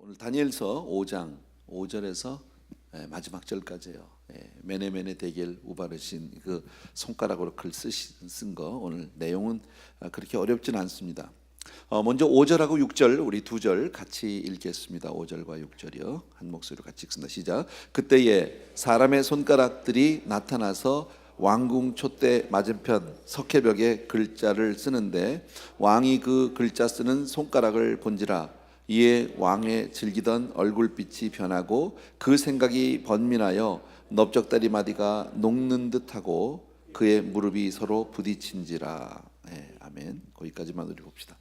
오늘 다니엘서 5장 5절에서 마지막 절까지예요. 메네메네 데겔 우바르신 그 손가락으로 글 쓴 거 오늘 내용은 그렇게 어렵진 않습니다. 먼저 5절하고 6절 우리 두 절 같이 읽겠습니다. 5절과 6절이요. 한 목소리로 같이 읽습니다. 시작. 그때에 사람의 손가락들이 나타나서 왕궁 촛대 맞은편 석회벽에 글자를 쓰는데 왕이 그 글자 쓰는 손가락을 본지라. 이에 왕의 즐기던 얼굴빛이 변하고 그 생각이 번민하여 넓적다리 마디가 녹는 듯하고 그의 무릎이 서로 부딪힌지라. 아멘. 거기까지만 우리 봅시다.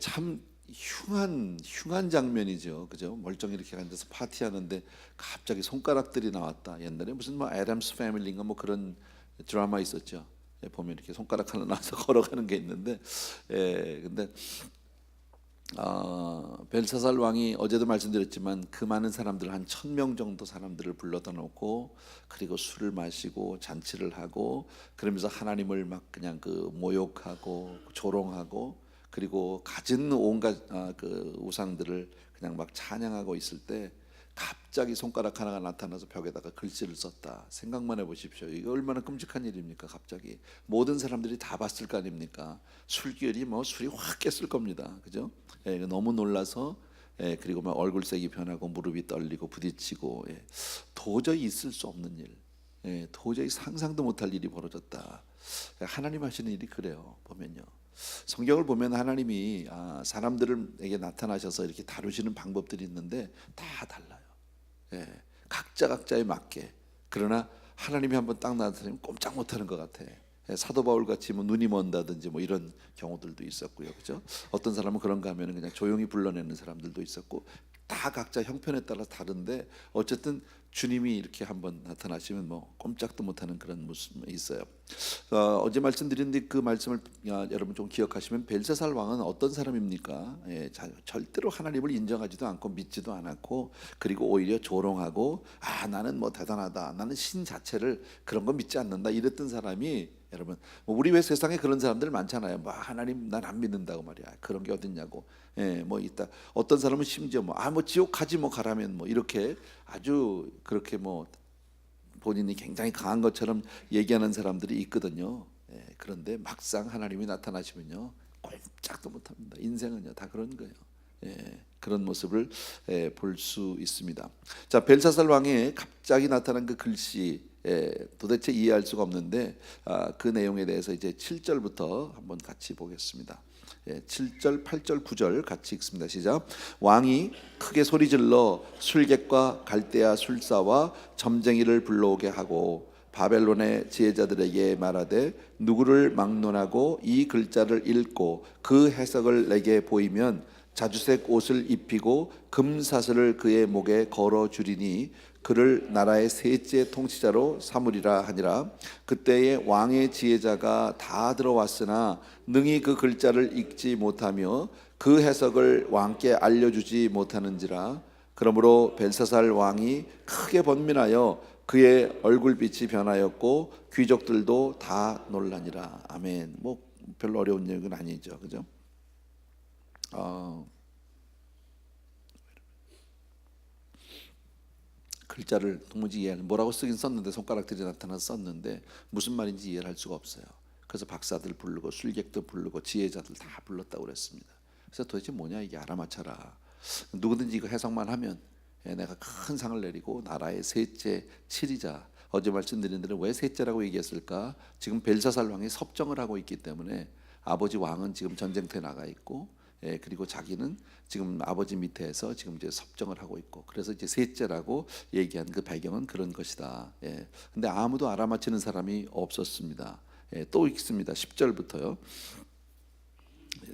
참 흉한 장면이죠, 그죠? 멀쩡히 이렇게 앉아서 파티하는데 갑자기 손가락들이 나왔다. 옛날에 무슨 뭐 애덤스 패밀리인가 뭐 그런 드라마 있었죠. 보면 이렇게 손가락 하나 나와서 걸어가는 게 있는데, 근데 벨사살 왕이 어제도 말씀드렸지만 그 많은 사람들 한 1000명 정도 사람들을 불러다 놓고 그리고 술을 마시고 잔치를 하고 그러면서 하나님을 막 그냥 그 모욕하고 조롱하고 그리고 가진 온갖 그 우상들을 그냥 막 찬양하고 있을 때 갑자기 손가락 하나가 나타나서 벽에다가 글씨를 썼다. 생각만 해보십시오. 이거 얼마나 끔찍한 일입니까? 갑자기 모든 사람들이 다 봤을 거 아닙니까? 술결이 뭐 술이 확 깼을 겁니다. 그죠? 너무 놀라서 그리고 막 얼굴색이 변하고 무릎이 떨리고 부딪히고 도저히 있을 수 없는 일, 도저히 상상도 못할 일이 벌어졌다. 하나님 하시는 일이 그래요. 보면요. 성경을 보면 하나님이 사람들에게 나타나셔서 이렇게 다루시는 방법들이 있는데 다 달라요. 각자에 맞게. 그러나 하나님이 한번 딱 나타나면 꼼짝 못하는 것 같아. 사도 바울 같이 뭐 눈이 먼다든지 뭐 이런 경우들도 있었고요, 그죠? 어떤 사람은 그런가 하면 그냥 조용히 불러내는 사람들도 있었고 다 각자 형편에 따라 다른데 어쨌든 주님이 이렇게 한번 나타나시면 뭐 꼼짝도 못하는 그런 모습이 있어요. 어제 말씀드렸는데 그 말씀을 여러분 좀 기억하시면 벨사살 왕은 어떤 사람입니까? 절대로 하나님을 인정하지도 않고 믿지도 않았고 그리고 오히려 조롱하고 나는 뭐 대단하다, 나는 신 자체를 그런 거 믿지 않는다 이랬던 사람이 여러분 우리 왜 세상에 그런 사람들 많잖아요. 뭐 하나님 난 안 믿는다고 말이야. 그런 게 어딨냐고. 뭐 있다. 어떤 사람은 심지어 뭐 지옥 가지 뭐 가라면 뭐 이렇게 아주 그렇게 뭐 본인이 굉장히 강한 것처럼 얘기하는 사람들이 있거든요. 그런데 막상 하나님이 나타나시면요 꼼짝도 못합니다. 인생은요 다 그런 거예요. 그런 모습을 볼 수 있습니다. 자, 벨사살 왕의 갑자기 나타난 그 글씨 도대체 이해할 수가 없는데 그 내용에 대해서 이제 7절부터 한번 같이 보겠습니다. 7절, 8절, 9절 같이 읽습니다. 시작. 왕이 크게 소리질러 술객과 갈대아 술사와 점쟁이를 불러오게 하고 바벨론의 지혜자들에게 말하되 누구를 막론하고 이 글자를 읽고 그 해석을 내게 보이면 자주색 옷을 입히고 금사슬을 그의 목에 걸어 주리니 그를 나라의 셋째 통치자로 삼으리라 하니라. 그때에 왕의 지혜자가 다 들어왔으나 능히 그 글자를 읽지 못하며 그 해석을 왕께 알려주지 못하는지라. 그러므로 벨사살 왕이 크게 번민하여 그의 얼굴빛이 변하였고 귀족들도 다 놀라니라. 아멘. 뭐 별로 어려운 얘기는 아니죠, 그죠? 글자를 도무지 이해하는 뭐라고 쓰긴 썼는데 손가락들이 나타나서 썼는데 무슨 말인지 이해를 할 수가 없어요. 그래서 박사들 부르고 술객도 부르고 지혜자들 다 불렀다고 그랬습니다. 그래서 도대체 뭐냐 이게 알아맞혀라. 누구든지 이거 해석만 하면 내가 큰 상을 내리고 나라의 셋째 치리자. 어제 말씀드린 대로 왜 셋째라고 얘기했을까? 지금 벨사살 왕이 섭정을 하고 있기 때문에 아버지 왕은 지금 전쟁터에 나가 있고 그리고 자기는 지금 아버지 밑에서 지금 이제 섭정을 하고 있고 그래서 이제 셋째라고 얘기한 그 배경은 그런 것이다. 근데 아무도 알아맞히는 사람이 없었습니다. 또 읽습니다. 10절부터요.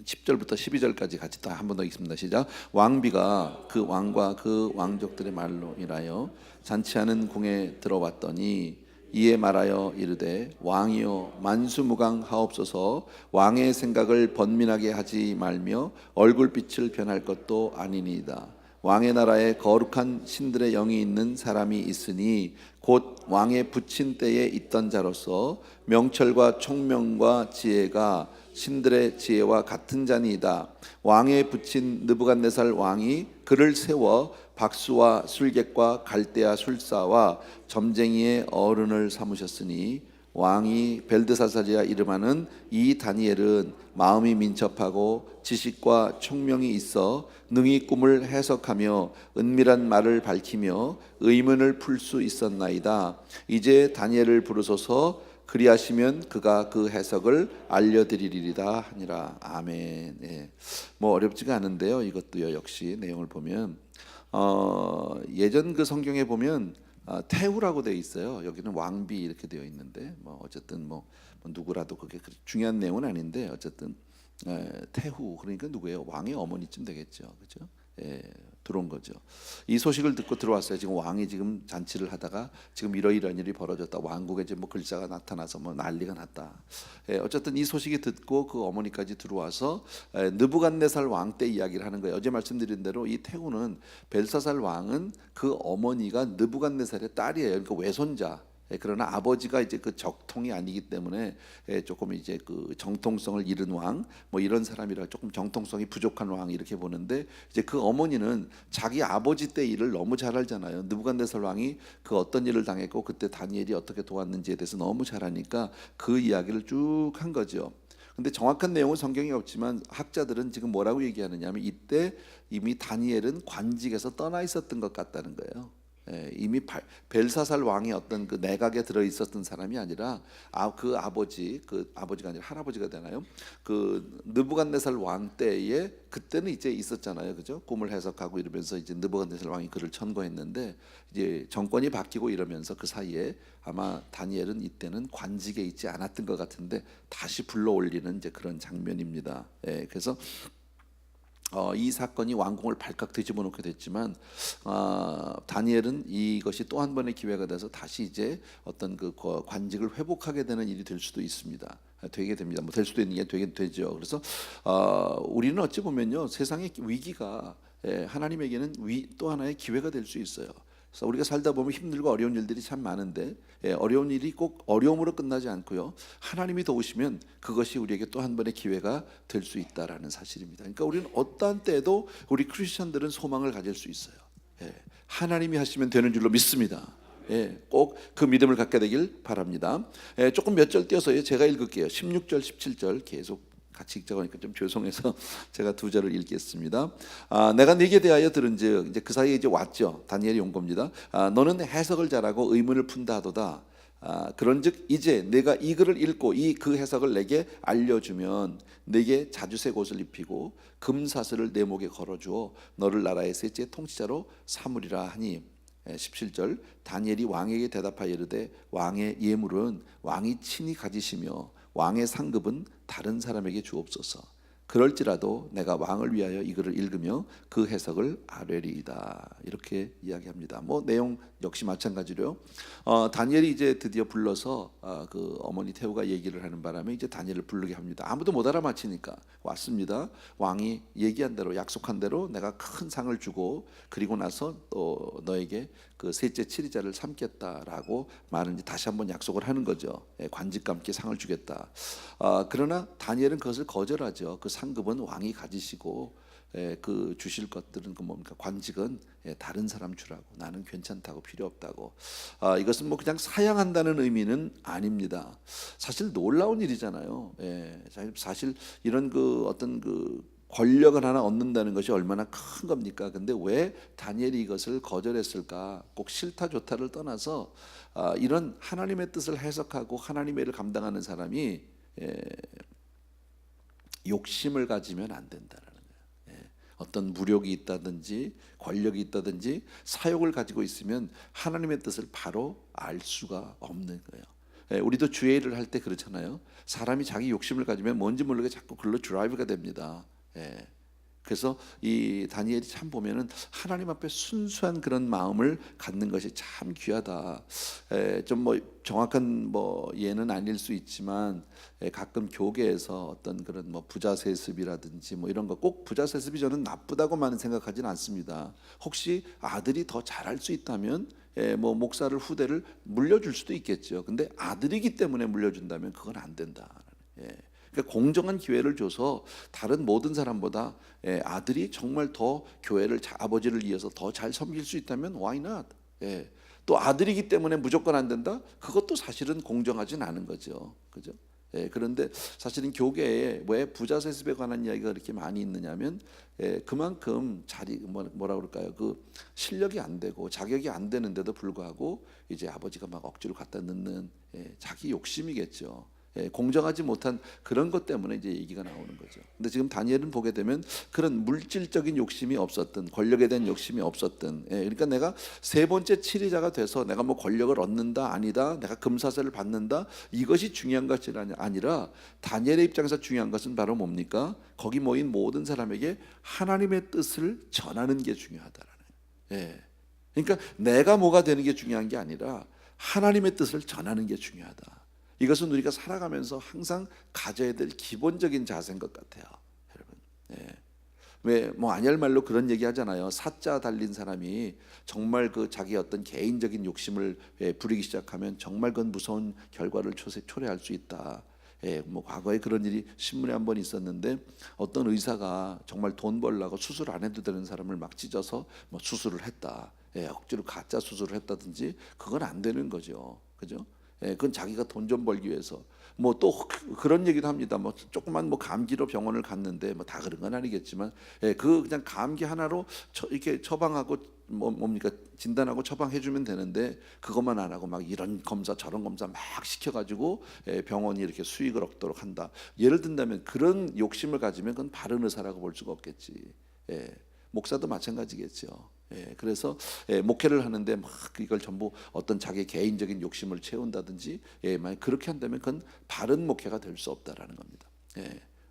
10절부터 12절까지 같이 다 한 번 더 읽습니다. 시작. 왕비가 그 왕과 그 왕족들의 말로 인하여 잔치하는 궁에 들어왔더니 이에 말하여 이르되 왕이여 만수무강하옵소서. 왕의 생각을 번민하게 하지 말며 얼굴빛을 변할 것도 아니니이다. 왕의 나라에 거룩한 신들의 영이 있는 사람이 있으니 곧 왕의 부친 때에 있던 자로서 명철과 총명과 지혜가 신들의 지혜와 같은 자니이다. 왕에 붙인 느부갓네살 왕이 그를 세워 박수와 술객과 갈대아 술사와 점쟁이의 어른을 삼으셨으니 왕이 벨드사살이라 이름하는 이 다니엘은 마음이 민첩하고 지식과 총명이 있어 능히 꿈을 해석하며 은밀한 말을 밝히며 의문을 풀 수 있었나이다. 이제 다니엘을 부르소서. 그리하시면 그가 그 해석을 알려드리리이다 하니라. 아멘. 예. 뭐 어렵지가 않은데요. 이것도요 역시 내용을 보면 예전 그 성경에 보면 태후라고 되어 있어요. 여기는 왕비 이렇게 되어 있는데 뭐 어쨌든 뭐 누구라도 그게 중요한 내용은 아닌데 어쨌든 태후 그러니까 누구예요? 왕의 어머니쯤 되겠죠, 그렇죠? 예, 들어온 거죠. 이 소식을 듣고 들어왔어요. 지금 왕이 지금 잔치를 하다가 지금 이러이러한 일이 벌어졌다. 왕국에 이제 뭐 글자가 나타나서 뭐 난리가 났다. 어쨌든 이 소식이 듣고 그 어머니까지 들어와서 느부갓네살 왕 때 이야기를 하는 거예요. 어제 말씀드린 대로 이 태후는 벨사살 왕은 그 어머니가 느부갓네살의 딸이에요. 그러니까 외손자. 그러나 아버지가 이제 그 적통이 아니기 때문에 조금 이제 그 정통성을 잃은 왕, 뭐 이런 사람이라 조금 정통성이 부족한 왕 이렇게 보는데 이제 그 어머니는 자기 아버지 때 일을 너무 잘 알잖아요. 느부갓네살 왕이 그 어떤 일을 당했고 그때 다니엘이 어떻게 도왔는지에 대해서 너무 잘 아니까 그 이야기를 쭉 한 거죠. 근데 정확한 내용은 성경에 없지만 학자들은 지금 뭐라고 얘기하느냐면 이때 이미 다니엘은 관직에서 떠나 있었던 것 같다는 거예요. 이미 벨사살 왕의 어떤 그 내각에 들어 있었던 사람이 아니라 그 아버지가 아니라 할아버지가 되나요? 그 느부갓네살 왕 때에 그때는 이제 있었잖아요, 그죠? 꿈을 해석하고 이러면서 이제 느부갓네살 왕이 그를 천거했는데 이제 정권이 바뀌고 이러면서 그 사이에 아마 다니엘은 이때는 관직에 있지 않았던 것 같은데 다시 불러올리는 이제 그런 장면입니다. 그래서 이 사건이 왕궁을 발칵 뒤집어 놓게 됐지만 다니엘은 이것이 또 한 번의 기회가 돼서 다시 이제 어떤 그 관직을 회복하게 되는 일이 될 수도 있습니다. 되게 됩니다. 뭐 될 수도 있는 게 되게 되죠. 그래서 우리는 어찌 보면요 세상의 위기가 하나님에게는 또 하나의 기회가 될 수 있어요. 그래서 우리가 살다 보면 힘들고 어려운 일들이 참 많은데 어려운 일이 꼭 어려움으로 끝나지 않고요. 하나님이 도우시면 그것이 우리에게 또 한 번의 기회가 될 수 있다라는 사실입니다. 그러니까 우리는 어떠한 때에도 우리 크리스천들은 소망을 가질 수 있어요. 하나님이 하시면 되는 줄로 믿습니다. 꼭 그 믿음을 갖게 되길 바랍니다. 조금 몇 절 띄어서 제가 읽을게요. 16절, 17절 계속 같이 읽자니까 좀 죄송해서 제가 두 절을 읽겠습니다. 내가 네게 대하여 들은즉 이제 그 사이에 이제 왔죠. 다니엘이 온 겁니다. 너는 해석을 잘하고 의문을 푼다 하도다. 그런즉 이제 내가 이 글을 읽고 그 해석을 내게 알려주면 내게 자주색 옷을 입히고 금사슬을 내 목에 걸어주어 너를 나라의 셋째 통치자로 삼으리라 하니 17절 다니엘이 왕에게 대답하여 이르되 왕의 예물은 왕이 친히 가지시며 왕의 상급은 다른 사람에게 주옵소서. 그럴지라도 내가 왕을 위하여 이 글을 읽으며 그 해석을 아뢰리이다. 이렇게 이야기합니다. 뭐 내용 역시 마찬가지로요. 다니엘이 이제 드디어 불러서 그 어머니 태후가 얘기를 하는 바람에 이제 다니엘을 부르게 합니다. 아무도 못 알아맞히니까 왔습니다. 왕이 얘기한 대로 약속한 대로 내가 큰 상을 주고 그리고 나서 또 너에게 그 셋째 치리자를 삼겠다라고 말은 이제 다시 한번 약속을 하는 거죠. 관직과 함께 상을 주겠다. 그러나 다니엘은 그것을 거절하죠. 그 상급은 왕이 가지시고 그 주실 것들은 그 뭡니까 관직은 다른 사람 주라고 나는 괜찮다고 필요 없다고. 이것은 뭐 그냥 사양한다는 의미는 아닙니다. 사실 놀라운 일이잖아요. 사실 이런 그 어떤 그 권력을 하나 얻는다는 것이 얼마나 큰 겁니까? 근데 왜 다니엘이 이것을 거절했을까? 꼭 싫다 좋다를 떠나서 이런 하나님의 뜻을 해석하고 하나님의 일을 감당하는 사람이 욕심을 가지면 안 된다라는 거예요. 어떤 무력이 있다든지 권력이 있다든지 사욕을 가지고 있으면 하나님의 뜻을 바로 알 수가 없는 거예요. 우리도 주의 일을 할 때 그렇잖아요. 사람이 자기 욕심을 가지면 뭔지 모르게 자꾸 글로 드라이브가 됩니다. 그래서 이 다니엘이 참 보면은 하나님 앞에 순수한 그런 마음을 갖는 것이 참 귀하다. 좀 뭐 정확한 뭐 예는 아닐 수 있지만 가끔 교계에서 어떤 그런 뭐 부자 세습이라든지 뭐 이런 거 꼭 부자 세습이 저는 나쁘다고만 생각하지는 않습니다. 혹시 아들이 더 잘할 수 있다면 뭐 목사를 후대를 물려줄 수도 있겠죠. 근데 아들이기 때문에 물려준다면 그건 안 된다. 그러니까 공정한 기회를 줘서 다른 모든 사람보다 아들이 정말 더 교회를 아버지를 위해서 더 잘 섬길 수 있다면 why not? 또 아들이기 때문에 무조건 안 된다? 그것도 사실은 공정하진 않은 거죠. 그죠? 그런데 사실은 교계에 왜 부자 세습에 관한 이야기가 그렇게 많이 있느냐면 그만큼 뭐라 그럴까요? 그 실력이 안 되고 자격이 안 되는데도 불구하고 이제 아버지가 막 억지로 갖다 넣는 자기 욕심이겠죠. 공정하지 못한 그런 것 때문에 이제 얘기가 나오는 거죠. 근데 지금 다니엘은 보게 되면 그런 물질적인 욕심이 없었던, 권력에 대한 욕심이 없었던, 그러니까 내가 세 번째 치리자가 돼서 내가 뭐 권력을 얻는다 아니다, 내가 금사슬을 받는다, 이것이 중요한 것이 아니라 다니엘의 입장에서 중요한 것은 바로 뭡니까? 거기 모인 모든 사람에게 하나님의 뜻을 전하는 게 중요하다라는. 그러니까 내가 뭐가 되는 게 중요한 게 아니라 하나님의 뜻을 전하는 게 중요하다. 이것은 우리가 살아가면서 항상 가져야 될 기본적인 자세인 것 같아요, 여러분. 왜 뭐 안열말로 그런 얘기 하잖아요. 사자 달린 사람이 정말 그 자기 어떤 개인적인 욕심을 부리기 시작하면 정말 그건 무서운 결과를 초래할 수 있다. 뭐 과거에 그런 일이 신문에 한 번 있었는데 어떤 의사가 정말 돈 벌려고 수술 안 해도 되는 사람을 막 찢어서 뭐 수술을 했다. 억지로 가짜 수술을 했다든지 그건 안 되는 거죠, 그죠? 그건 자기가 돈 좀 벌기 위해서 뭐 또 그런 얘기도 합니다. 뭐 조그만 뭐 감기로 병원을 갔는데 뭐 다 그런 건 아니겠지만 그 그냥 감기 하나로 이렇게 처방하고 뭡니까 진단하고 처방해 주면 되는데 그것만 안 하고 막 이런 검사 저런 검사 막 시켜가지고 병원이 이렇게 수익을 얻도록 한다. 예를 든다면 그런 욕심을 가지면 그건 바른 의사라고 볼 수가 없겠지. 목사도 마찬가지겠죠. 그래서 목회를 하는데 막 이걸 전부 어떤 자기 개인적인 욕심을 채운다든지 만약 그렇게 한다면 그건 바른 목회가 될 수 없다라는 겁니다.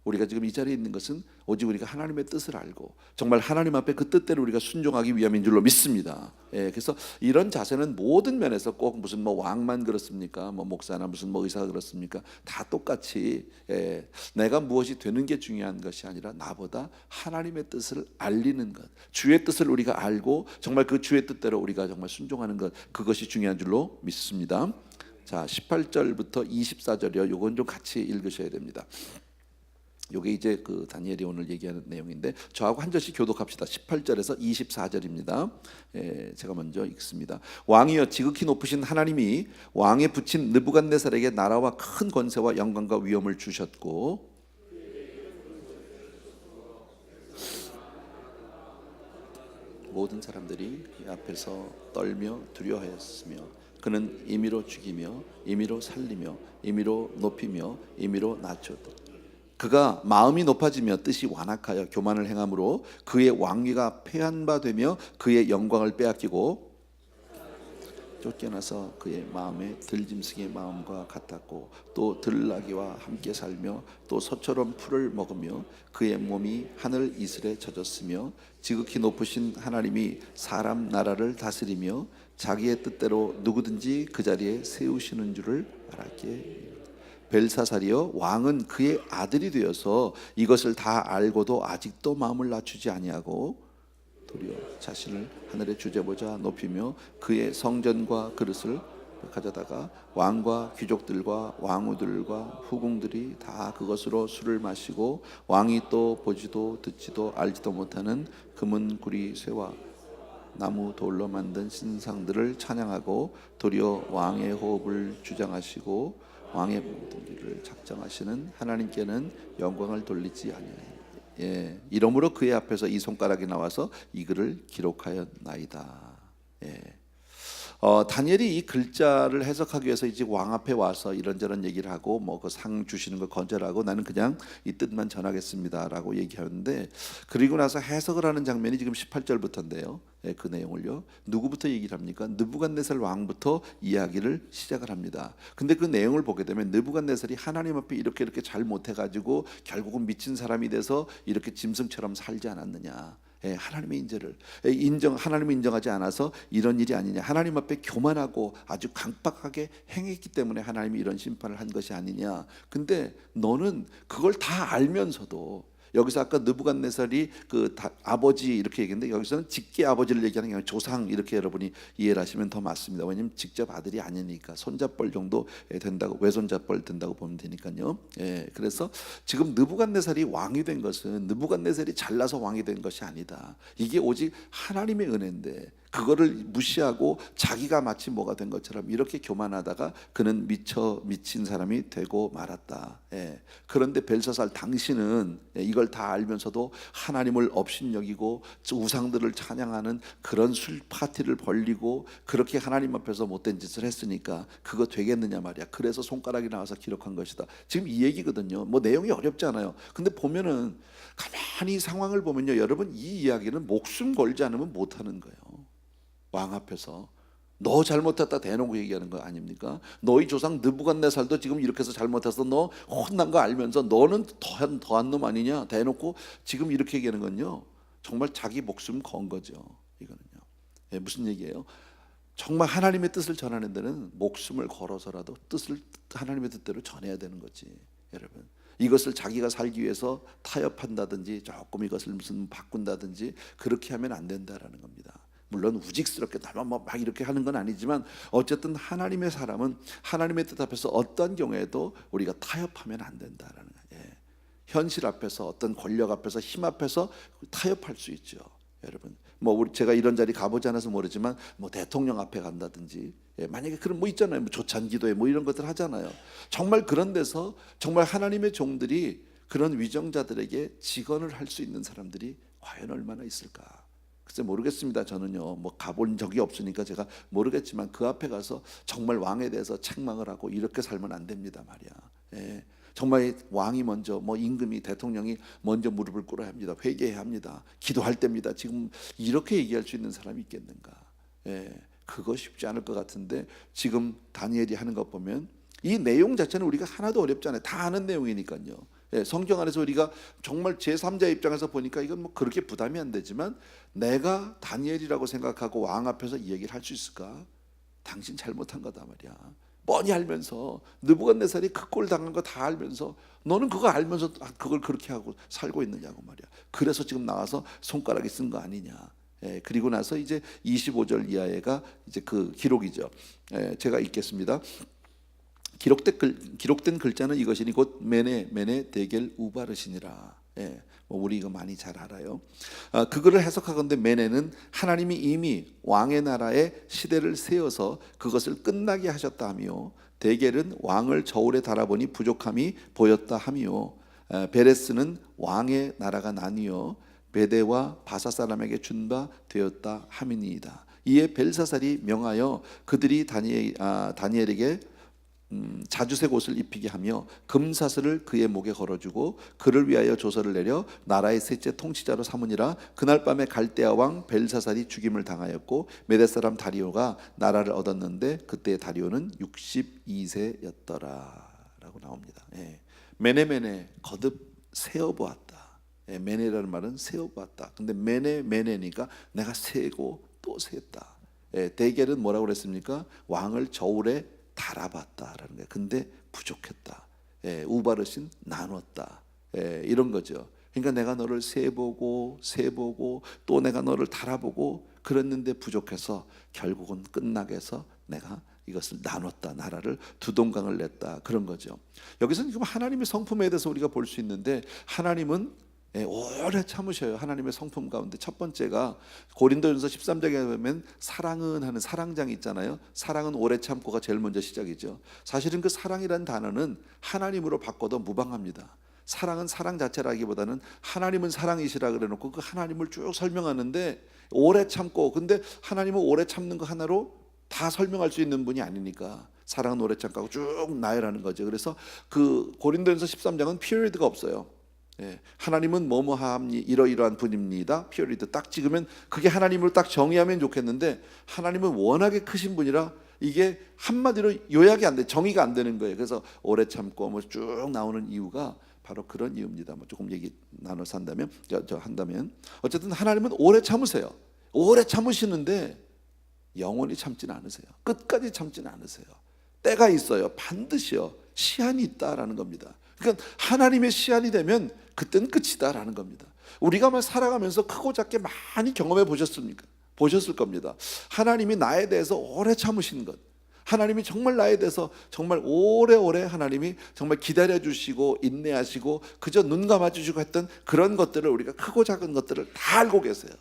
우리가 지금 이 자리에 있는 것은 오직 우리가 하나님의 뜻을 알고 정말 하나님 앞에 그 뜻대로 우리가 순종하기 위함인 줄로 믿습니다. 그래서 이런 자세는 모든 면에서 꼭 무슨 뭐 왕만 그렇습니까? 뭐 목사나 무슨 뭐 의사가 그렇습니까? 다 똑같이 내가 무엇이 되는 게 중요한 것이 아니라 나보다 하나님의 뜻을 알리는 것, 주의 뜻을 우리가 알고 정말 그 주의 뜻대로 우리가 정말 순종하는 것, 그것이 중요한 줄로 믿습니다. 자, 18절부터 24절이요. 요건 좀 같이 읽으셔야 됩니다. 요게 이제 그 다니엘이 오늘 얘기하는 내용인데 저하고 한 절씩 교독합시다. 18절에서 24절입니다. 제가 먼저 읽습니다. 왕이여 지극히 높으신 하나님이 왕에 붙인 느부갓네살에게 나라와 큰 권세와 영광과 위엄을 주셨고 모든 사람들이 그 앞에서 떨며 두려워하였으며 그는 임의로 죽이며 임의로 살리며 임의로 높이며 임의로 낮췄다. 그가 마음이 높아지며 뜻이 완악하여 교만을 행함으로 그의 왕위가 패한 바 되며 그의 영광을 빼앗기고 쫓겨나서 그의 마음에 들짐승의 마음과 같았고 또 들나귀와 함께 살며 또 소처럼 풀을 먹으며 그의 몸이 하늘 이슬에 젖었으며 지극히 높으신 하나님이 사람 나라를 다스리며 자기의 뜻대로 누구든지 그 자리에 세우시는 줄을 알았기에 벨사살이여 왕은 그의 아들이 되어서 이것을 다 알고도 아직도 마음을 낮추지 아니하고 도리어 자신을 하늘의 주제보자 높이며 그의 성전과 그릇을 가져다가 왕과 귀족들과 왕후들과 후궁들이 다 그것으로 술을 마시고 왕이 또 보지도 듣지도 알지도 못하는 금은 구리 쇠와 나무 돌로 만든 신상들을 찬양하고 도리어 왕의 호흡을 주장하시고 왕의 모든 길을 작정하시는 하나님께는 영광을 돌리지 아니하니 이러므로 그의 앞에서 이 손가락이 나와서 이 글을 기록하였나이다. 다니엘이 이 글자를 해석하기 위해서 이제 왕 앞에 와서 이런저런 얘기를 하고 뭐 그 상 주시는 거 거절하고 나는 그냥 이 뜻만 전하겠습니다라고 얘기하는데 그리고 나서 해석을 하는 장면이 지금 18절부터인데요. 그 내용을요. 누구부터 얘기를 합니까? 느부갓네살 왕부터 이야기를 시작을 합니다. 근데 그 내용을 보게 되면 느부갓네살이 하나님 앞에 이렇게 잘 못해가지고 결국은 미친 사람이 돼서 이렇게 짐승처럼 살지 않았느냐. 하나님의 인재를 하나님을 인정하지 않아서 이런 일이 아니냐. 하나님 앞에 교만하고 아주 강박하게 행했기 때문에 하나님이 이런 심판을 한 것이 아니냐. 근데 너는 그걸 다 알면서도 여기서 아까 느부갓네살이 아버지 이렇게 얘기했는데 여기서는 직계 아버지를 얘기하는 게 아니라 조상 이렇게 여러분이 이해를 하시면 더 맞습니다. 왜냐하면 직접 아들이 아니니까 손자뻘 정도 된다고, 외손자뻘 된다고 보면 되니까요. 그래서 지금 느부갓네살이 왕이 된 것은 느부갓네살이 잘나서 왕이 된 것이 아니다. 이게 오직 하나님의 은혜인데 그거를 무시하고 자기가 마치 뭐가 된 것처럼 이렇게 교만하다가 그는 미친 사람이 되고 말았다. 그런데 벨사살 당신은 이걸 다 알면서도 하나님을 업신여기고 우상들을 찬양하는 그런 술 파티를 벌리고 그렇게 하나님 앞에서 못된 짓을 했으니까 그거 되겠느냐 말이야. 그래서 손가락이 나와서 기록한 것이다. 지금 이 얘기거든요. 뭐 내용이 어렵지 않아요. 근데 보면은 가만히 상황을 보면요, 여러분 이 이야기는 목숨 걸지 않으면 못하는 거예요. 왕 앞에서 너 잘못했다 대놓고 얘기하는 거 아닙니까? 너희 조상 느부갓네살도 지금 이렇게 해서 잘못해서 너 혼난 거 알면서 너는 더한 놈 아니냐 대놓고 지금 이렇게 얘기하는 건요, 정말 자기 목숨 건 거죠. 이거는요. 무슨 얘기예요? 정말 하나님의 뜻을 전하는 데는 목숨을 걸어서라도 하나님의 뜻대로 전해야 되는 거지. 여러분, 이것을 자기가 살기 위해서 타협한다든지 조금 이것을 무슨 바꾼다든지 그렇게 하면 안 된다라는 겁니다. 물론 우직스럽게 나만 막 이렇게 하는 건 아니지만 어쨌든 하나님의 사람은 하나님의 뜻 앞에서 어떤 경우에도 우리가 타협하면 안 된다라는 거예요. 현실 앞에서, 어떤 권력 앞에서, 힘 앞에서 타협할 수 있죠. 여러분, 제가 이런 자리 가보지 않아서 모르지만 대통령 앞에 간다든지, 만약에 그런 있잖아요. 조찬기도회 이런 것들 하잖아요. 정말 그런 데서 정말 하나님의 종들이 그런 위정자들에게 직언을 할 수 있는 사람들이 과연 얼마나 있을까? 글쎄 모르겠습니다. 저는요 가본 적이 없으니까 제가 모르겠지만 그 앞에 가서 정말 왕에 대해서 책망을 하고 이렇게 살면 안 됩니다 말이야. 정말 왕이 먼저 임금이 대통령이 먼저 무릎을 꿇어야 합니다. 회개해야 합니다. 기도할 때입니다. 지금 이렇게 얘기할 수 있는 사람이 있겠는가? 그거 쉽지 않을 것 같은데 지금 다니엘이 하는 것 보면 이 내용 자체는 우리가 하나도 어렵지 않아요. 다 아는 내용이니까요. 성경 안에서 우리가 정말 제3자 입장에서 보니까 이건 그렇게 부담이 안 되지만 내가 다니엘이라고 생각하고 왕 앞에서 이 얘기를 할 수 있을까? 당신 잘못한 거다 말이야. 뻔히 알면서 느부갓네살이 그 꼴 당한 거 다 알면서 너는 그거 알면서 그걸 그렇게 하고 살고 있느냐고 말이야. 그래서 지금 나와서 손가락이 쓴 거 아니냐. 그리고 나서 이제 25절 이하에가 이제 그 기록이죠. 제가 읽겠습니다. 기록된 글자는 이것이니 곧 메네 데겔 우바르시니라. 우리 이거 많이 잘 알아요. 그거를 해석하건대 메네는 하나님이 이미 왕의 나라의 시대를 세워서 그것을 끝나게 하셨다 하며, 데겔은 왕을 저울에 달아보니 부족함이 보였다 하며, 베레스는 왕의 나라가 나뉘어 베데와 바사 사람에게 준 바 되었다 함이니이다. 이에 벨사살이 명하여 그들이 다니엘에게 자주색 옷을 입히게 하며 금사슬을 그의 목에 걸어주고 그를 위하여 조서를 내려 나라의 셋째 통치자로 삼으니라. 그날 밤에 갈대아 왕 벨사살이 죽임을 당하였고 메대 사람 다리오가 나라를 얻었는데 그때 다리오는 62세였더라 라고 나옵니다. 메네 거듭 세어보았다. 메네라는 말은 세어보았다. 근데 메네니까 내가 세고 또 세었다. 데겔은 뭐라고 그랬습니까? 왕을 저울에 달아봤다라는 거예요. 근데 부족했다. 우바르신 나눴다. 이런 거죠. 그러니까 내가 너를 세보고 또 내가 너를 달아보고 그랬는데 부족해서 결국은 끝나게 해서 내가 이것을 나눴다. 나라를 두 동강을 냈다. 그런 거죠. 여기서는 지금 하나님의 성품에 대해서 우리가 볼 수 있는데 하나님은 오래 참으셔요. 하나님의 성품 가운데 첫 번째가 고린도전서 13장에 보면 사랑은 하는 사랑장이 있잖아요. 사랑은 오래 참고가 제일 먼저 시작이죠. 사실은 그 사랑이라는 단어는 하나님으로 바꿔도 무방합니다. 사랑은 사랑 자체라기보다는 하나님은 사랑이시라 그래놓고 그 하나님을 쭉 설명하는데 오래 참고, 근데 하나님은 오래 참는 거 하나로 다 설명할 수 있는 분이 아니니까 사랑은 오래 참고 쭉 나열하는 거죠. 그래서 그 고린도전서 13장은 피리드가 없어요. 하나님은 뭐뭐함니 이러이러한 분입니다. 피어리드 딱 찍으면 그게 하나님을 딱 정의하면 좋겠는데 하나님은 워낙에 크신 분이라 이게 한마디로 요약이 안 돼, 정의가 안 되는 거예요. 그래서 오래 참고 쭉 나오는 이유가 바로 그런 이유입니다. 조금 얘기 나눠서 한다면 어쨌든 하나님은 오래 참으세요. 오래 참으시는데 영원히 참지는 않으세요. 끝까지 참지는 않으세요. 때가 있어요. 반드시요. 시한이 있다라는 겁니다. 그러니까 하나님의 시한이 되면 그때는 끝이다라는 겁니다. 우리가 살아가면서 크고 작게 많이 경험해 보셨습니까? 보셨을 겁니다. 하나님이 나에 대해서 오래 참으신 것, 하나님이 정말 나에 대해서 정말 오래오래 하나님이 정말 기다려주시고 인내하시고 그저 눈 감아주시고 했던 그런 것들을, 우리가 크고 작은 것들을 다 알고 계세요.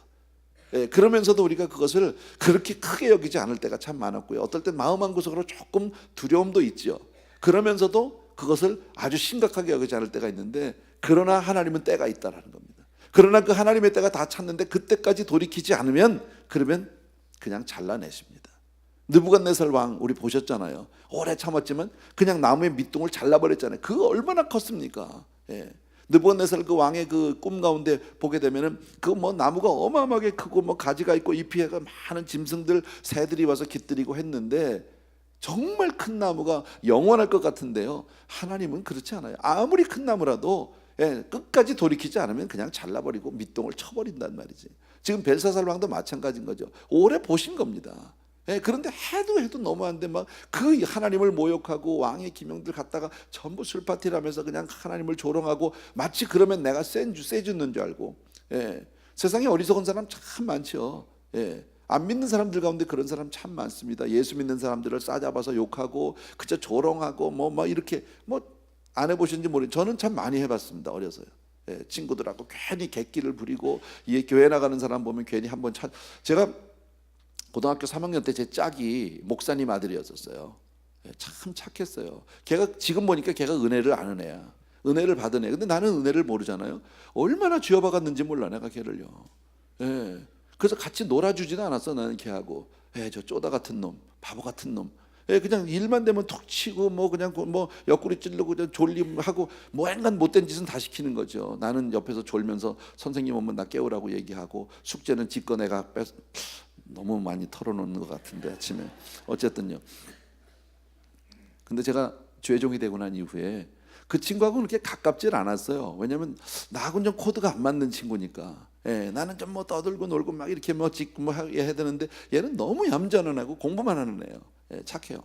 그러면서도 우리가 그것을 그렇게 크게 여기지 않을 때가 참 많았고요. 어떨 땐 마음 한구석으로 조금 두려움도 있죠. 그러면서도 그것을 아주 심각하게 여기지 않을 때가 있는데, 그러나 하나님은 때가 있다라는 겁니다. 그러나 그 하나님의 때가 다 찼는데 그때까지 돌이키지 않으면, 그러면 그냥 잘라내십니다. 느부갓네살 왕 우리 보셨잖아요. 오래 참았지만 그냥 나무의 밑둥을 잘라버렸잖아요. 그거 얼마나 컸습니까? 느부갓네살 그 왕의 그 꿈 가운데 보게 되면은 그 나무가 어마어마하게 크고 가지가 있고 잎이 많은 짐승들 새들이 와서 깃들이고 했는데, 정말 큰 나무가 영원할 것 같은데요, 하나님은 그렇지 않아요. 아무리 큰 나무라도 끝까지 돌이키지 않으면 그냥 잘라버리고 밑동을 쳐버린단 말이지. 지금 벨사살 왕도 마찬가지인 거죠. 오래 보신 겁니다. 그런데 해도 너무한데 그 하나님을 모욕하고 왕의 기명들 갖다가 전부 술파티를 하면서 그냥 하나님을 조롱하고, 마치 그러면 내가 세주는 줄 알고. 세상에 어리석은 사람 참 많죠. 안 믿는 사람들 가운데 그런 사람 참 많습니다. 예수 믿는 사람들을 싸잡아서 욕하고 그저 조롱하고 이렇게 안 해보셨는지 모르겠는데 저는 참 많이 해봤습니다. 어려서요. 친구들하고 괜히 객기를 부리고, 교회 나가는 사람 보면 괜히 한번 제가 고등학교 3학년 때 제 짝이 목사님 아들이었었어요. 참 착했어요. 걔가 지금 보니까 걔가 은혜를 아는 애야. 은혜를 받은 애. 근데 나는 은혜를 모르잖아요. 얼마나 쥐어박았는지 몰라 내가 걔를요. 그래서 같이 놀아주지도 않았어 나는 걔하고. 저 쪼다 같은 놈, 바보 같은 놈. 그냥 일만 되면 톡 치고 그냥 옆구리 찌르고 그냥 졸림하고 엔간 못된 짓은 다 시키는 거죠. 나는 옆에서 졸면서 선생님 오면 나 깨우라고 얘기하고, 숙제는 지꺼 내가 너무 많이 털어놓는 것 같은데 아침에. 어쨌든요. 근데 제가 죄종이 되고 난 이후에 그 친구하고는 그렇게 가깝질 않았어요. 왜냐하면 나하고는 좀 코드가 안 맞는 친구니까. 나는 좀 떠들고 놀고 이렇게 짓고 해야 되는데, 얘는 너무 얌전한 애고 공부만 하는 애예요. 착해요.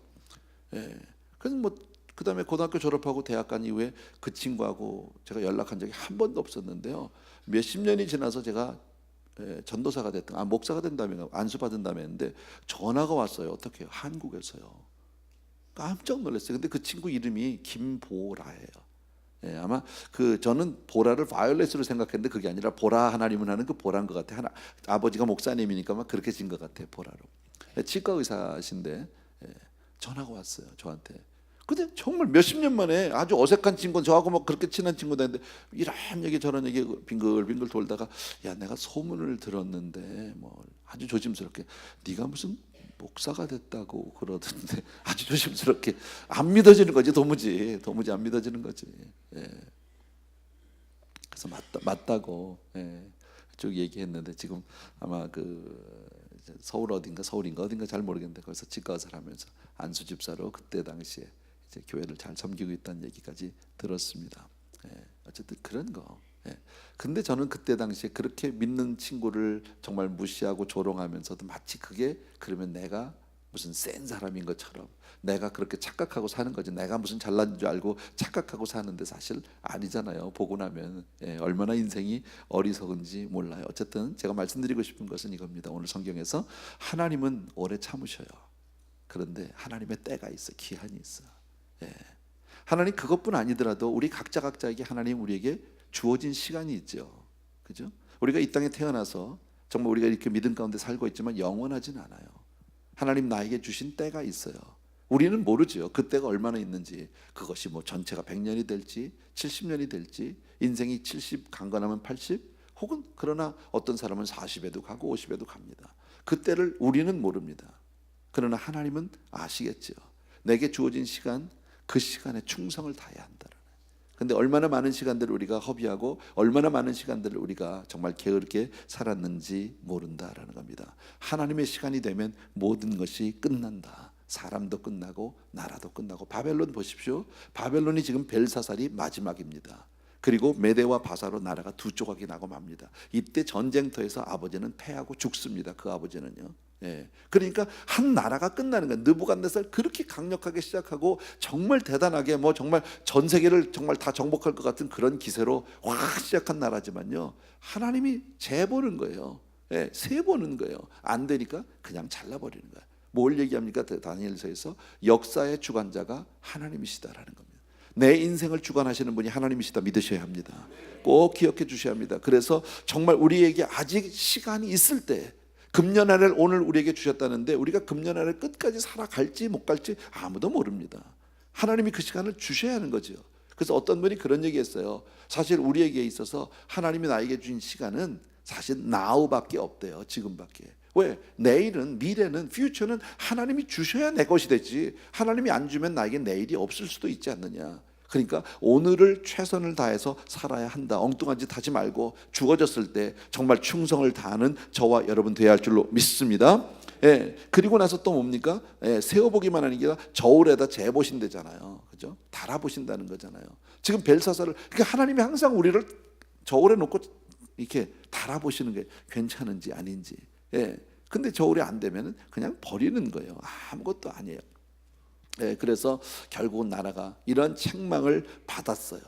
그래서 그 다음에 고등학교 졸업하고 대학 간 이후에 그 친구하고 제가 연락한 적이 한 번도 없었는데요. 몇십 년이 지나서 제가 전도사가 됐던, 목사가 된다며 안수받은 다음에 했는데 전화가 왔어요. 어떻게 해요? 한국에서요. 깜짝 놀랐어요. 근데 그 친구 이름이 김보라예요. 아마 저는 보라를 바이올렛으로 생각했는데 그게 아니라 보라, 하나님은 하는 그 보라인 것 같아. 아버지가 목사님이니까 그렇게 진 것 같아. 보라로. 치과 의사신데 전화가 왔어요 저한테. 근데 정말 몇십 년 만에 아주 어색한 친구, 저하고 그렇게 친한 친구인데 이런 얘기 저런 얘기 빙글빙글 돌다가, 야 내가 소문을 들었는데 아주 조심스럽게 네가 무슨 목사가 됐다고 그러던데, 아주 조심스럽게. 안 믿어지는 거지. 도무지 안 믿어지는 거지. 그래서 맞다고 쭉 얘기했는데, 지금 아마 서울인가 어딘가 잘 모르겠는데 거기서 치과의사를 하면서 안수 집사로 그때 당시에 이제 교회를 잘 섬기고 있다는 얘기까지 들었습니다. 어쨌든 그런 거. 근데 저는 그때 당시에 그렇게 믿는 친구를 정말 무시하고 조롱하면서도 마치 그게 그러면 내가 무슨 센 사람인 것처럼 내가 그렇게 착각하고 사는 거지. 내가 무슨 잘난 줄 알고 착각하고 사는데 사실 아니잖아요. 보고 나면 얼마나 인생이 어리석은지 몰라요. 어쨌든 제가 말씀드리고 싶은 것은 이겁니다. 오늘 성경에서 하나님은 오래 참으셔요. 그런데 하나님의 때가 있어, 기한이 있어. 하나님 그것뿐 아니더라도 우리 각자에게 하나님 우리에게 주어진 시간이 있죠. 그죠? 우리가 이 땅에 태어나서 정말 우리가 이렇게 믿음 가운데 살고 있지만 영원하진 않아요. 하나님 나에게 주신 때가 있어요. 우리는 모르죠. 그 때가 얼마나 있는지. 그것이 전체가 100년이 될지 70년이 될지, 인생이 70 강건하면 80, 혹은 그러나 어떤 사람은 40에도 가고 50에도 갑니다. 그 때를 우리는 모릅니다. 그러나 하나님은 아시겠죠. 내게 주어진 시간, 그 시간에 충성을 다해야 한다는. 근데 얼마나 많은 시간들을 우리가 허비하고 얼마나 많은 시간들을 우리가 정말 게으르게 살았는지 모른다라는 겁니다. 하나님의 시간이 되면 모든 것이 끝난다. 사람도 끝나고 나라도 끝나고. 바벨론 보십시오. 바벨론이 지금 벨사살이 마지막입니다. 그리고 메대와 바사로 나라가 두 조각이 나고 맙니다. 이때 전쟁터에서 아버지는 패하고 죽습니다. 그 아버지는요. 예. 그러니까 한 나라가 끝나는 거예요. 느부갓네살 그렇게 강력하게 시작하고 정말 대단하게 뭐 정말 전 세계를 정말 다 정복할 것 같은 그런 기세로 확 시작한 나라지만요. 하나님이 재보는 거예요. 예, 세보는 거예요. 안 되니까 그냥 잘라버리는 거예요. 뭘 얘기합니까? 다니엘서에서 역사의 주관자가 하나님이시다라는 겁니다. 내 인생을 주관하시는 분이 하나님이시다 믿으셔야 합니다. 꼭 기억해 주셔야 합니다. 그래서 정말 우리에게 아직 시간이 있을 때 금년화를 오늘 우리에게 주셨다는데 우리가 금년화를 끝까지 살아갈지 못 갈지 아무도 모릅니다. 하나님이 그 시간을 주셔야 하는 거죠. 그래서 어떤 분이 그런 얘기했어요. 사실 우리에게 있어서 하나님이 나에게 주신 시간은 사실 now밖에 없대요. 지금밖에. 왜? 내일은, 미래는, 퓨처는 하나님이 주셔야 내 것이 되지. 하나님이 안 주면 나에게 내일이 없을 수도 있지 않느냐. 그러니까 오늘을 최선을 다해서 살아야 한다. 엉뚱한 짓 하지 말고 죽어졌을 때 정말 충성을 다하는 저와 여러분 되어야 할 줄로 믿습니다. 예, 그리고 나서 또 뭡니까? 예, 세어보기만 하는 게 아니라 저울에다 재보신대잖아요. 그죠? 달아보신다는 거잖아요. 지금 벨사살을, 그러니까 하나님이 항상 우리를 저울에 놓고 이렇게 달아보시는 게 괜찮은지 아닌지. 예, 근데 저울이 안 되면 그냥 버리는 거예요. 아무것도 아니에요. 예, 그래서 결국은 나라가 이런 책망을 받았어요.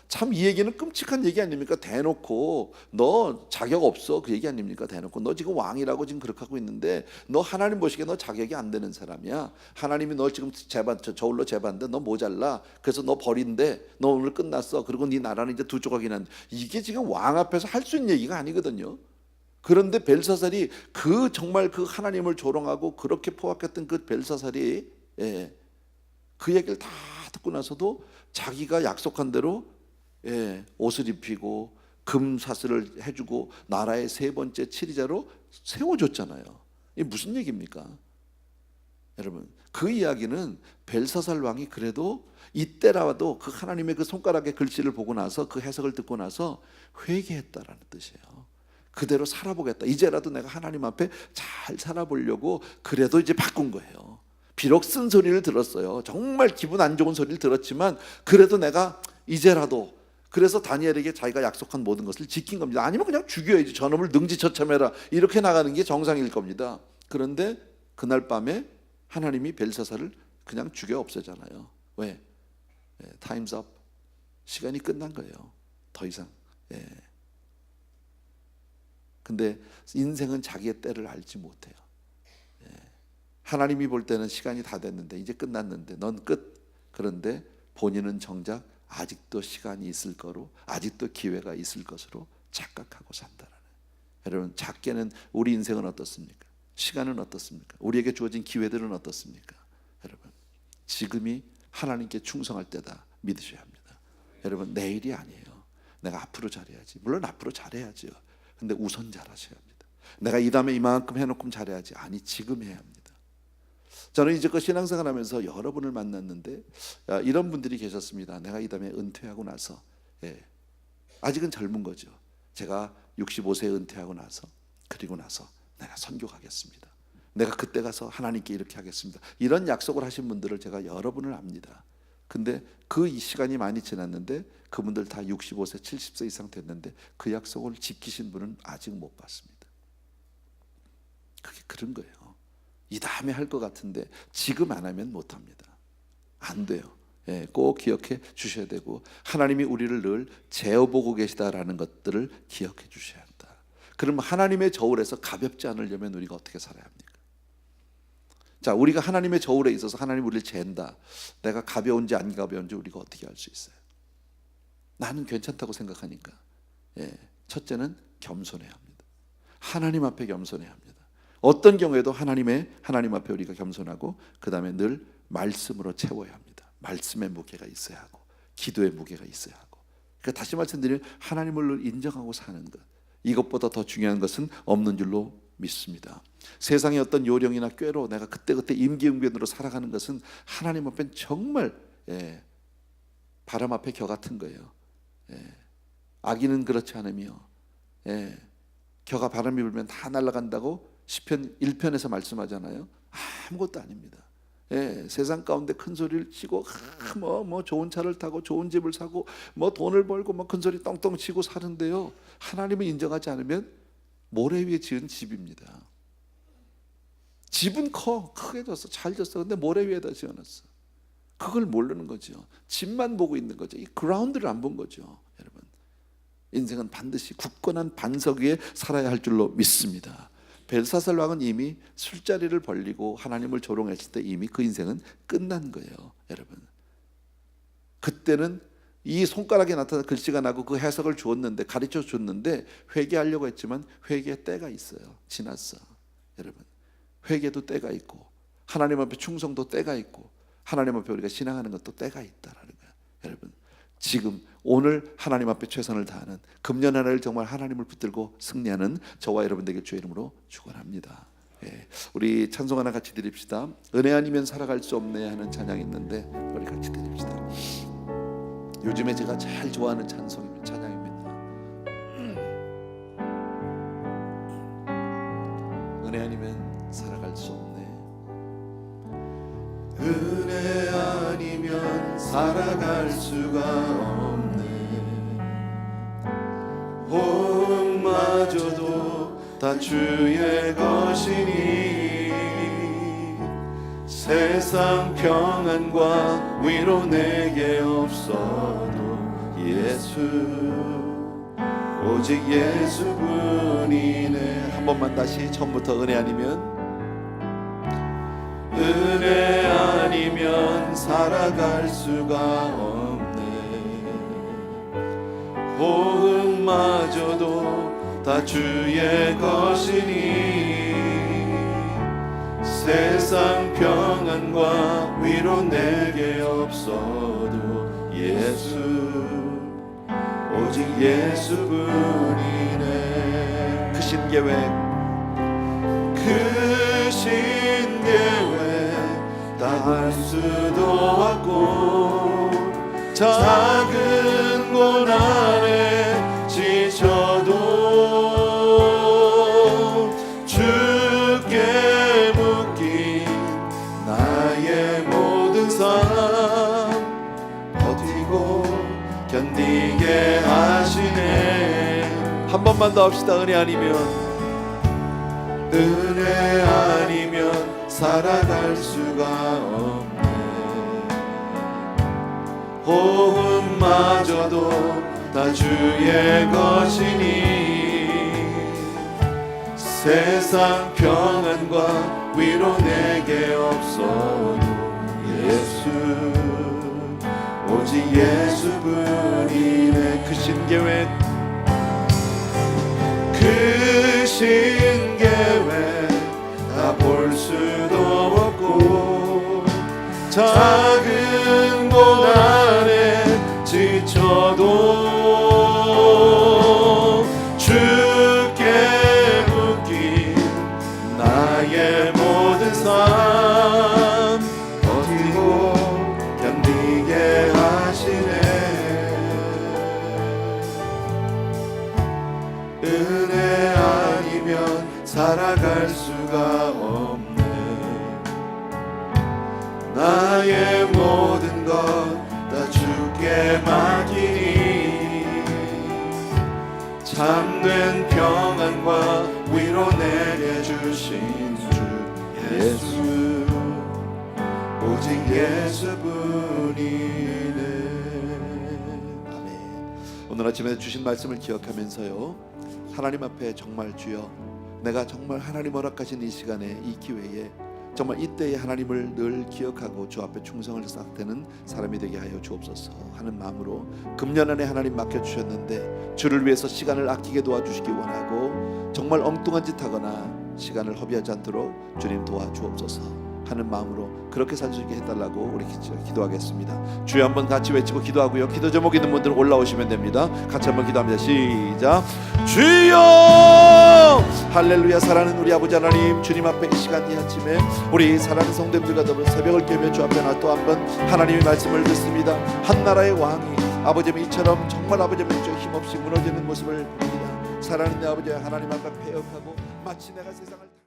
참 이 얘기는 끔찍한 얘기 아닙니까? 대놓고 너 자격 없어 그 얘기 아닙니까? 대놓고 너 지금 왕이라고 지금 그렇게 하고 있는데 너 하나님 보시기에 너 자격이 안 되는 사람이야. 하나님이 너 지금 저울로 재봤는데 너 모자라. 그래서 너 버린대. 너 오늘 끝났어. 그리고 네 나라는 이제 두 조각이 난. 이게 지금 왕 앞에서 할 수 있는 얘기가 아니거든요. 그런데 벨사살이 그 정말 그 하나님을 조롱하고 그렇게 포악했던 그 벨사살이 예, 그 얘기를 다 듣고 나서도 자기가 약속한 대로 예, 옷을 입히고 금사슬을 해주고 나라의 세 번째 치리자로 세워줬잖아요. 이게 무슨 얘기입니까? 여러분 그 이야기는 벨사살 왕이 그래도 이때라도 그 하나님의 그 손가락의 글씨를 보고 나서 그 해석을 듣고 나서 회개했다라는 뜻이에요. 그대로 살아보겠다. 이제라도 내가 하나님 앞에 잘 살아보려고 그래도 이제 바꾼 거예요. 비록 쓴 소리를 들었어요. 정말 기분 안 좋은 소리를 들었지만 그래도 내가 이제라도, 그래서 다니엘에게 자기가 약속한 모든 것을 지킨 겁니다. 아니면 그냥 죽여야지. 저놈을 능지처참해라. 이렇게 나가는 게 정상일 겁니다. 그런데 그날 밤에 하나님이 벨사살을 그냥 죽여 없애잖아요. 왜? 타임스 업. 시간이 끝난 거예요. 더 이상. 예. 근데 인생은 자기의 때를 알지 못해요. 하나님이 볼 때는 시간이 다 됐는데 이제 끝났는데 넌 끝. 그런데 본인은 정작 아직도 시간이 있을 거로, 아직도 기회가 있을 것으로 착각하고 산다라는. 여러분 작게는 우리 인생은 어떻습니까? 시간은 어떻습니까? 우리에게 주어진 기회들은 어떻습니까? 여러분 지금이 하나님께 충성할 때다 믿으셔야 합니다. 여러분 내일이 아니에요. 내가 앞으로 잘해야지. 물론 앞으로 잘해야죠. 근데 우선 잘하셔야 합니다. 내가 이 다음에 이만큼 해놓고 잘해야지. 아니 지금 해야 합니다. 저는 이제껏 신앙생활 하면서 여러분을 만났는데 이런 분들이 계셨습니다. 내가 이 다음에 은퇴하고 나서 아직은 젊은 거죠. 제가 65세에 은퇴하고 나서 그리고 나서 내가 선교 가겠습니다. 내가 그때 가서 하나님께 이렇게 하겠습니다. 이런 약속을 하신 분들을 제가 여러분을 압니다. 근데 그 시간이 많이 지났는데 그분들 다 65세, 70세 이상 됐는데 그 약속을 지키신 분은 아직 못 봤습니다. 그게 그런 거예요. 이 다음에 할 것 같은데 지금 안 하면 못 합니다. 안 돼요. 꼭 기억해 주셔야 되고 하나님이 우리를 늘 재어보고 계시다라는 것들을 기억해 주셔야 한다. 그럼 하나님의 저울에서 가볍지 않으려면 우리가 어떻게 살아야 합니까? 자, 우리가 하나님의 저울에 있어서 하나님 우리를 잰다. 내가 가벼운지 안 가벼운지 우리가 어떻게 알 수 있어요? 나는 괜찮다고 생각하니까 첫째는 겸손해야 합니다. 하나님 앞에 겸손해야 합니다. 어떤 경우에도 하나님 앞에 우리가 겸손하고 그 다음에 늘 말씀으로 채워야 합니다. 말씀의 무게가 있어야 하고 기도의 무게가 있어야 하고. 그러니까 다시 말씀드리면 하나님을 늘 인정하고 사는 것, 이것보다 더 중요한 것은 없는 줄로 믿습니다. 세상의 어떤 요령이나 꾀로 내가 그때그때 임기응변으로 살아가는 것은 하나님 앞엔 정말 바람 앞에 겨 같은 거예요. 아기는 그렇지 않으며 겨가 바람이 불면 다 날아간다고 시편 1편에서 말씀하잖아요. 아무것도 아닙니다. 세상 가운데 큰 소리를 치고 뭐 좋은 차를 타고 좋은 집을 사고 뭐 돈을 벌고 뭐 큰 소리 떵떵 치고 사는데요, 하나님을 인정하지 않으면 모래 위에 지은 집입니다. 집은 크게 졌어, 잘 졌어. 근데 모래 위에다 지어놨어. 그걸 모르는 거죠. 집만 보고 있는 거죠. 이 그라운드를 안 본 거죠. 여러분, 인생은 반드시 굳건한 반석 위에 살아야 할 줄로 믿습니다. 벨사살 왕은 이미 술자리를 벌리고 하나님을 조롱했을 때 이미 그 인생은 끝난 거예요. 여러분, 그때는 이 손가락에 나타난 글씨가 나고 그 해석을 주었는데, 가르쳐 줬는데 회개하려고 했지만 회개의 때가 있어요. 지났어. 여러분, 회개도 때가 있고 하나님 앞에 충성도 때가 있고 하나님 앞에 우리가 신앙하는 것도 때가 있다라는 거예요. 여러분, 지금 오늘 하나님 앞에 최선을 다하는 금년 하나를 정말 하나님을 붙들고 승리하는 저와 여러분들에게 주의 이름으로 축원합니다. 우리 찬송 하나 같이 드립시다. 은혜 아니면 살아갈 수 없네 하는 찬양이 있는데 우리 같이 드립시다. 요즘에 제가 제일 좋아하는 찬양입니다. 은혜 아니면 살아갈 수 없네. 은혜 아니면 살아갈 수가 없네. 호흡마저도 다 주의 것이니 세상 평안과 위로 내게 없어도 예수, 오직 예수뿐이네. 한 번만 다시 처음부터. 은혜 아니면, 은혜 아니면 살아갈 수가 없네. 호흡마저도 다 주의 것이니 세상 평안과 위로 내게 없어도 예수, 오직 예수뿐이네. 크신 계획, 크신 계획 다 할 수도 없고 작은 고난에 지쳐도 주께 묶인 나의 모든 삶 버티고 견디게 하시네. 한 번만 더 합시다. 은혜 아니면, 은혜 아니면 살아갈 수가 없네. 호흡마저도 다 주의 것이니 세상 평안과 위로 내게 없어도 예수, 오직 예수뿐이네. 크신 계획, 크신 계획 다 볼 수도 없고 작은 고난에 지쳐도 주께 묶인 나의 모든 삶 버티고 견디게 하시네. 은혜 아니면 살아갈 수가 없네. 나의 모든 것 다 주께 맡기니 참된 평안과 위로 내게 주신 주 예수, 오직 예수뿐이네. 아멘. 오늘 아침에 주신 말씀을 기억하면서요, 하나님 앞에 정말 주여, 내가 정말 하나님 허락하신 이 시간에, 이 기회에 정말 이때의 하나님을 늘 기억하고 주 앞에 충성을 쌓는 사람이 되게 하여 주옵소서 하는 마음으로 금년 안에 하나님 맡겨주셨는데 주를 위해서 시간을 아끼게 도와주시기 원하고 정말 엉뚱한 짓 하거나 시간을 허비하지 않도록 주님 도와주옵소서 하는 마음으로 그렇게 살 수 있게 해달라고 우리 기도하겠습니다. 주여 한번 같이 외치고 기도하고요, 기도 제목 있는 분들은 올라오시면 됩니다. 같이 한번 기도합니다. 시작. 주여, 할렐루야. 사랑하는 우리 아버지 하나님, 주님 앞에 이 시간 이 아침에 우리 사랑하는 성도님들과 더불어 새벽을 깨며 주 앞에 또 한번 하나님의 말씀을 듣습니다. 한 나라의 왕이 아버지의 이처럼 정말 아버지의 힘없이 무너지는 모습을 봅니다. 사랑하는 내 아버지 하나님 앞에 패역하고 마치 내가 세상을